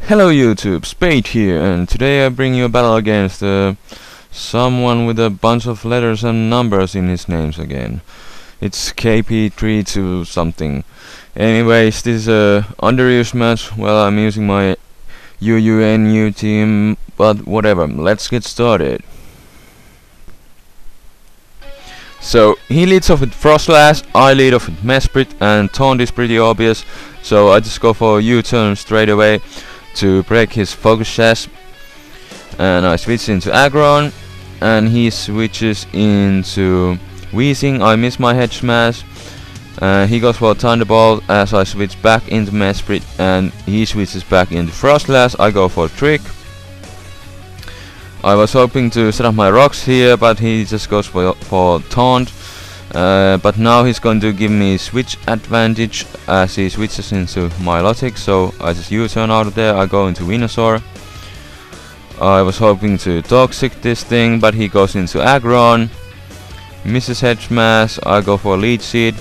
Hello YouTube, Spade here, and today I bring you a battle against someone with a bunch of letters and numbers in his names again. It's KP32 something. Anyways, this is a underused match. Well, I'm using my UUNU team, but whatever, let's get started. So, he leads off with Frostlass, I lead off with Mesprit, and Taunt is pretty obvious, so I just go for a U-turn straight away to break his focus sash, and I switch into Aggron, and he switches into Weezing. I miss my hedge smash, he goes for a Thunderbolt as I switch back into Mesprit, and he switches back into Frostlass. I go for a Trick. I was hoping to set up my rocks here, but he just goes for Taunt. But now he's going to give me switch advantage as he switches into Milotic, so I just U-turn out of there. I go into Venusaur. I was hoping to Toxic this thing, but he goes into Aggron, misses Hedge Smash. I go for Leech Seed,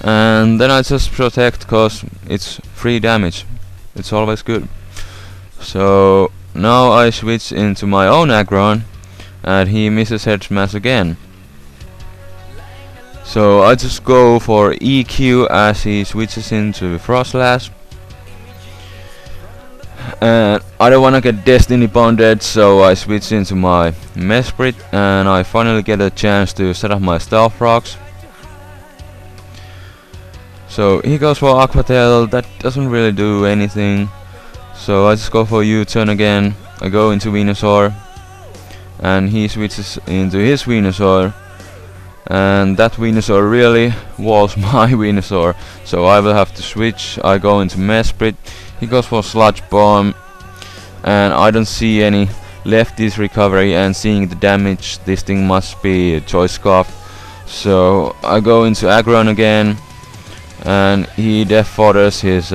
and then I just protect cause it's free damage. It's always good. So now I switch into my own Aggron, and he misses Hedge Smash again. So I just go for EQ as he switches into Frostlass. And I don't wanna get Destiny bonded, so I switch into my Mesprit, and I finally get a chance to set up my Stealth Rocks. So he goes for Aqua Tail, that doesn't really do anything. So I just go for U-turn again. I go into Venusaur, and he switches into his Venusaur. And that Venusaur really was my Venusaur, so I will have to switch. I go into Mesprit, he goes for Sludge Bomb, and I don't see any lefties recovery, and seeing the damage, this thing must be a Choice Scarf. So I go into Aggron again, and he Death Fodders his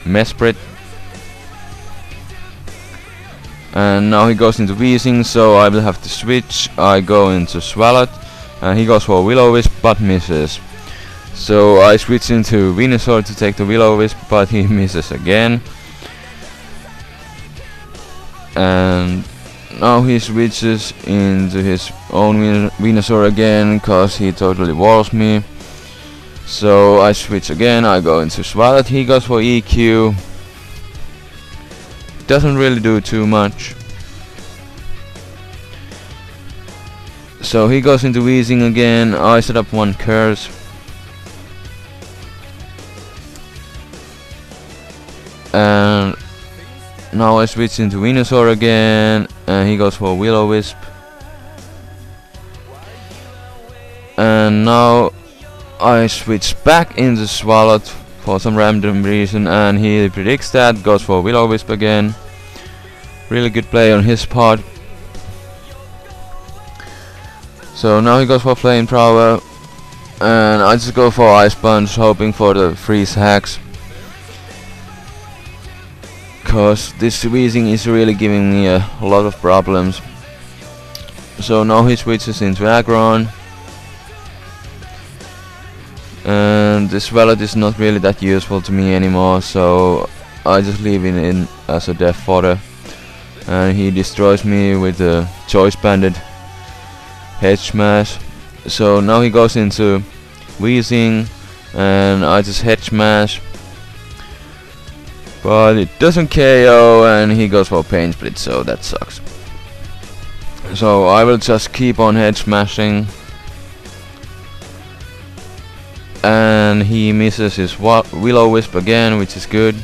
Mesprit. And now he goes into Weezing, so I will have to switch. I go into Swalot, and he goes for Will-O-Wisp but misses. So I switch into Venusaur to take the Will-O-Wisp, but he misses again. And now he switches into his own Venusaur again, cause he totally walls me. So I switch again, I go into Swalot, he goes for EQ. Doesn't really do too much. So he goes into Weezing again. I set up one Curse, and now I switch into Venusaur again, and he goes for Will-O-Wisp. And now I switch back into Swalot for some random reason, and he predicts that, goes for Will-O-Wisp again. Really good play on his part. So now he goes for Flamethrower, and I just go for Ice Punch, hoping for the freeze hacks, cause this Weezing is really giving me a lot of problems. So now he switches into Aggron, and this Swalot is not really that useful to me anymore, so I just leave it in as a Death Fodder, and he destroys me with a Choice Banded Hedge Smash. So now he goes into Weezing, and I just Hedge Smash, but it doesn't KO, and he goes for Pain Split, so that sucks. So I will just keep on Hedge Smashing, and he misses his Will-O-Wisp again, which is good.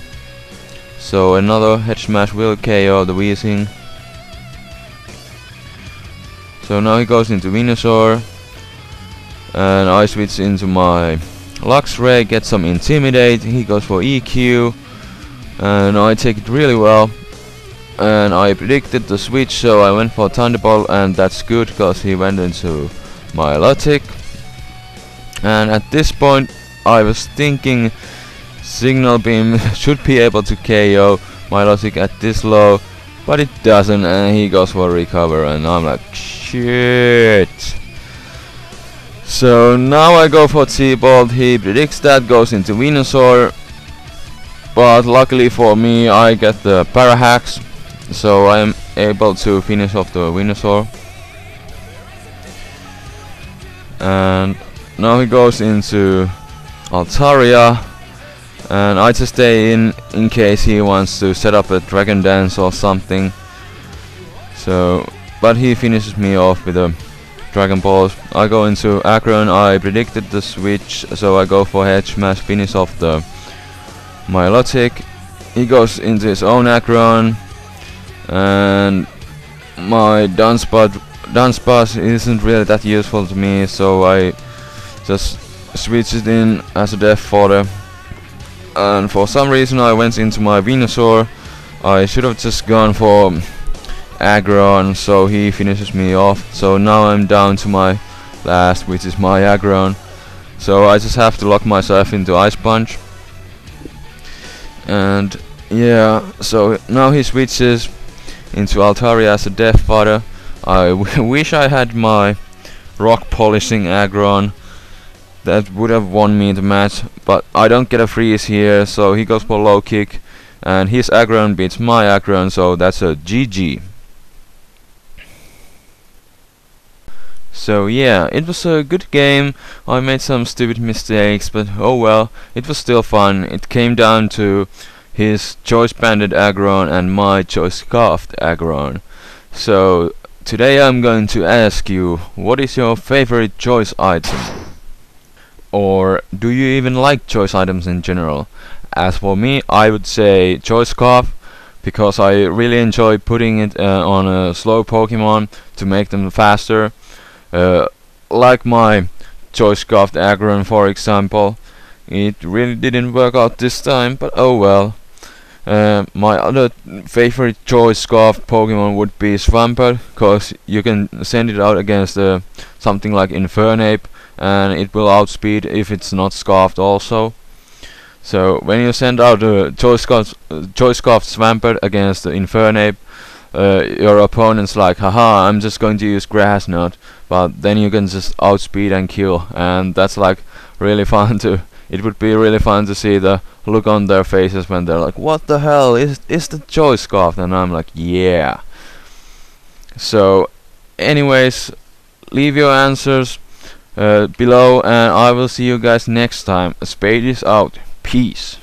So another Hedge Smash will KO the Weezing. So now he goes into Venusaur, and I switch into my Luxray, get some Intimidate. He goes for EQ, and I take it really well. And I predicted the switch, so I went for Thunderbolt, and that's good because he went into Milotic. And at this point I was thinking Signal Beam should be able to KO Milotic at this low, but it doesn't, and he goes for Recover, and I'm like, shit. So now I go for T-Bolt, he predicts that, goes into Venusaur, but luckily for me I get the para hacks, so I am able to finish off the Venusaur. And now he goes into Altaria, and I just stay in case he wants to set up a Dragon Dance or something. So, but he finishes me off with a Dragon Balls. I go into Aggron. I predicted the switch, so I go for Hedge Smash, finish off the Milotic. He goes into his own Aggron, and my Dunsparce isn't really that useful to me, so I just switch it in as a death fodder. And for some reason I went into my Venusaur. I should have just gone for Aggron, so he finishes me off. So now I'm down to my last, which is my Aggron. So I just have to lock myself into Ice Punch. And yeah, so now he switches into Altaria as a death fodder. I wish I had my rock polishing Aggron. That would have won me the match, but I don't get a freeze here, so he goes for low kick, and his Aggron beats my Aggron, so that's a GG. So yeah, it was a good game. I made some stupid mistakes, but oh well, it was still fun. It came down to his choice banded Aggron and my choice scarfed Aggron. So today I'm going to ask you, what is your favorite choice item? Or do you even like choice items in general? As for me, I would say choice scarf, because I really enjoy putting it on a slow Pokemon to make them faster. Like my choice scarfed Aggron, for example. It really didn't work out this time, but oh well. My other favorite choice scarf Pokemon would be Swampert, cause you can send it out against something like Infernape, and it will outspeed if it's not scarfed also. So when you send out a choice scarfed Swampert against the Infernape, your opponent's like, haha, I'm just going to use Grass Knot, but then you can just outspeed and kill, and that's like really fun to. It would be really fun to see the look on their faces when they're like, what the hell is the choice scarf? And I'm like, yeah. So anyways, leave your answers below, and I will see you guys next time. Spade is out. Peace.